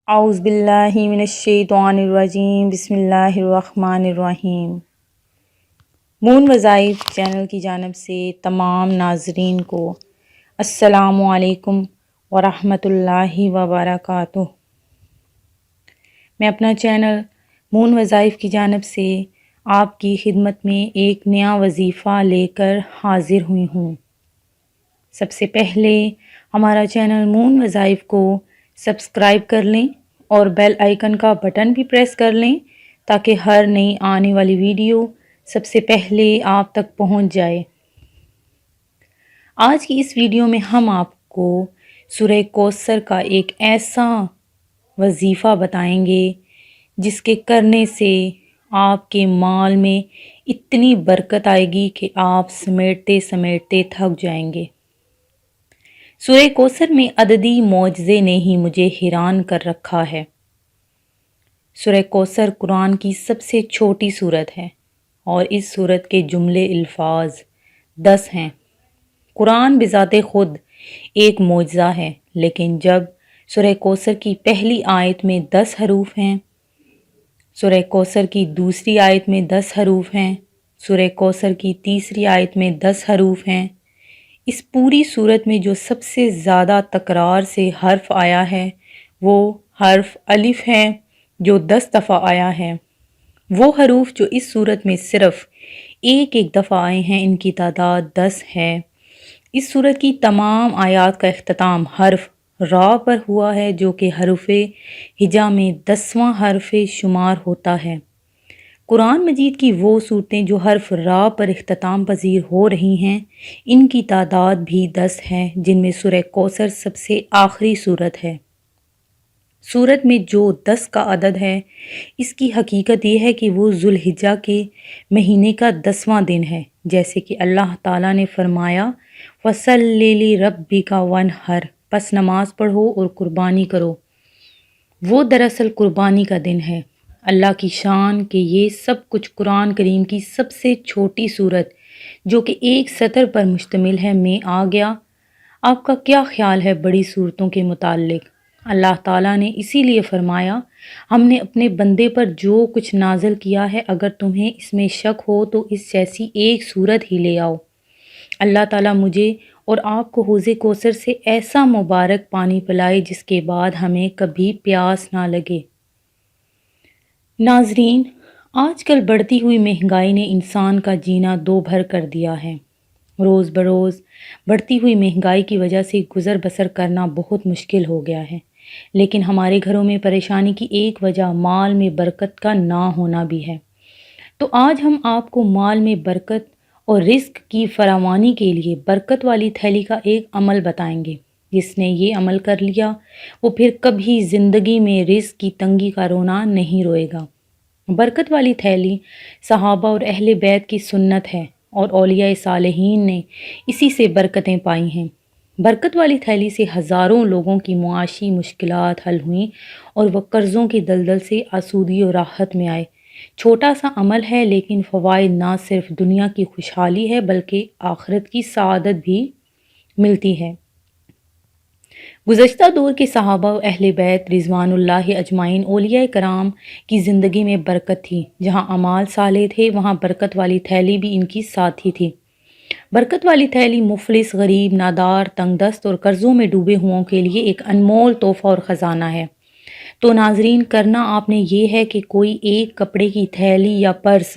اعوذ باللہ من الشیطان الرجیم، بسم اللہ الرحمن الرحیم۔ مون وظائف چینل کی جانب سے تمام ناظرین کو السلام علیکم ورحمۃ اللہ وبرکاتہ۔ میں اپنا چینل مون وظائف کی جانب سے آپ کی خدمت میں ایک نیا وظیفہ لے کر حاضر ہوئی ہوں۔ سب سے پہلے ہمارا چینل مون وظائف کو سبسکرائب کر لیں اور بیل آئیکن کا بٹن بھی پریس کر لیں تاکہ ہر نئی آنے والی ویڈیو سب سے پہلے آپ تک پہنچ جائے۔ آج کی اس ویڈیو میں ہم آپ کو سورہ کوثر کا ایک ایسا وظیفہ بتائیں گے جس کے کرنے سے آپ کے مال میں اتنی برکت آئے گی کہ آپ سمیٹتے سمیٹتے تھک جائیں گے۔ سورہ کوثر میں عددی معجزے نے ہی مجھے حیران کر رکھا ہے۔ سورہ کوثر قرآن کی سب سے چھوٹی سورت ہے اور اس سورت کے جملے الفاظ 10 ہیں۔ قرآن بذات خود ایک معجزہ ہے، لیکن جب سورہ کوثر کی پہلی آیت میں 10 حروف ہیں، سورہ کوثر کی دوسری آیت میں 10 حروف ہیں، سورہ کوثر کی تیسری آیت میں 10 حروف ہیں، اس پوری صورت میں جو سب سے زیادہ تکرار سے حرف آیا ہے وہ حرف الف ہے جو 10 دفعہ آیا ہے۔ وہ حروف جو اس صورت میں صرف ایک دفعہ آئے ہیں ان کی تعداد 10 ہے۔ اس صورت کی تمام آیات کا اختتام حرف را پر ہوا ہے جو کہ حرف ہجا میں 10واں حرف شمار ہوتا ہے۔ قرآن مجید کی وہ صورتیں جو حرف را پر اختتام پذیر ہو رہی ہیں ان کی تعداد بھی 10 ہے، جن میں سورہ کوثر سب سے آخری صورت ہے۔ صورت میں جو 10 کا عدد ہے اس کی حقیقت یہ ہے کہ وہ ذوالحجہ کے مہینے کا 10واں دن ہے، جیسے کہ اللہ تعالیٰ نے فرمایا فَصَلِّ لِرَبِّكَ وَانْحَرْ، پس نماز پڑھو اور قربانی کرو۔ وہ دراصل قربانی کا دن ہے۔ اللہ کی شان کہ یہ سب کچھ قرآن کریم کی سب سے چھوٹی صورت جو کہ ایک سطر پر مشتمل ہے میں آ گیا۔ آپ کا کیا خیال ہے بڑی صورتوں کے متعلق؟ اللہ تعالیٰ نے اسی لیے فرمایا ہم نے اپنے بندے پر جو کچھ نازل کیا ہے اگر تمہیں اس میں شک ہو تو اس جیسی ایک صورت ہی لے آؤ۔ اللہ تعالیٰ مجھے اور آپ کو حوض کوثر سے ایسا مبارک پانی پلائے جس کے بعد ہمیں کبھی پیاس نہ لگے۔ ناظرین، آج کل بڑھتی ہوئی مہنگائی نے انسان کا جینا دو بھر کر دیا ہے۔ روز بروز بڑھتی ہوئی مہنگائی کی وجہ سے گزر بسر کرنا بہت مشکل ہو گیا ہے، لیکن ہمارے گھروں میں پریشانی کی ایک وجہ مال میں برکت کا نہ ہونا بھی ہے۔ تو آج ہم آپ کو مال میں برکت اور رزق کی فراوانی کے لیے برکت والی تھیلی کا ایک عمل بتائیں گے۔ جس نے یہ عمل کر لیا وہ پھر کبھی زندگی میں رزق کی تنگی کا رونا نہیں روئے گا۔ برکت والی تھیلی صحابہ اور اہل بیت کی سنت ہے اور اولیاء صالحین نے اسی سے برکتیں پائی ہیں۔ برکت والی تھیلی سے ہزاروں لوگوں کی معاشی مشکلات حل ہوئیں اور وہ قرضوں کی دلدل سے آسودگی اور راحت میں آئے۔ چھوٹا سا عمل ہے لیکن فوائد نہ صرف دنیا کی خوشحالی ہے بلکہ آخرت کی سعادت بھی ملتی ہے۔ گزشتہ دور کے صحابہ و اہل بیت رضوان اللہ اجمعین اولیاء کرام کی زندگی میں برکت تھی۔ جہاں اعمال صالح تھے وہاں برکت والی تھیلی بھی ان کی ساتھی تھی۔ برکت والی تھیلی مفلس، غریب، نادار، تنگ دست اور قرضوں میں ڈوبے ہوں کے لیے ایک انمول تحفہ اور خزانہ ہے۔ تو ناظرین، کرنا آپ نے یہ ہے کہ کوئی ایک کپڑے کی تھیلی یا پرس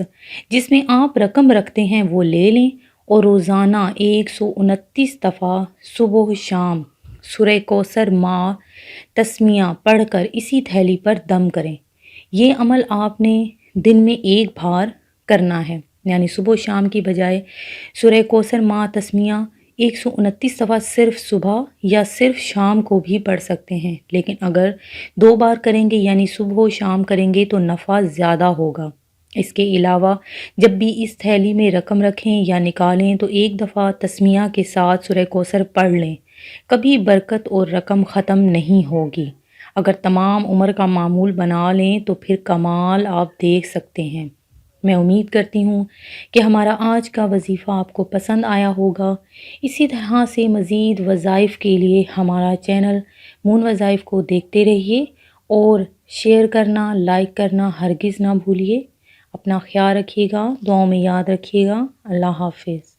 جس میں آپ رقم رکھتے ہیں وہ لے لیں اور روزانہ 129 دفعہ صبح و شام سورہ کوثر مع تسمیہ پڑھ کر اسی تھیلی پر دم کریں۔ یہ عمل آپ نے دن میں ایک بار کرنا ہے، یعنی صبح و شام کی بجائے سورہ کوثر مع تسمیہ 129 دفعہ صرف صبح یا صرف شام کو بھی پڑھ سکتے ہیں، لیکن اگر 2 بار کریں گے یعنی صبح و شام کریں گے تو نفع زیادہ ہوگا۔ اس کے علاوہ جب بھی اس تھیلی میں رقم رکھیں یا نکالیں تو ایک دفعہ تسمیہ کے ساتھ سورہ کوثر پڑھ لیں۔ کبھی برکت اور رقم ختم نہیں ہوگی۔ اگر تمام عمر کا معمول بنا لیں تو پھر کمال آپ دیکھ سکتے ہیں۔ میں امید کرتی ہوں کہ ہمارا آج کا وظیفہ آپ کو پسند آیا ہوگا۔ اسی طرح سے مزید وظائف کے لیے ہمارا چینل مون وظائف کو دیکھتے رہیے اور شیئر کرنا، لائک کرنا ہرگز نہ بھولیے۔ اپنا خیال رکھیے گا، دعاؤں میں یاد رکھیے گا۔ اللہ حافظ۔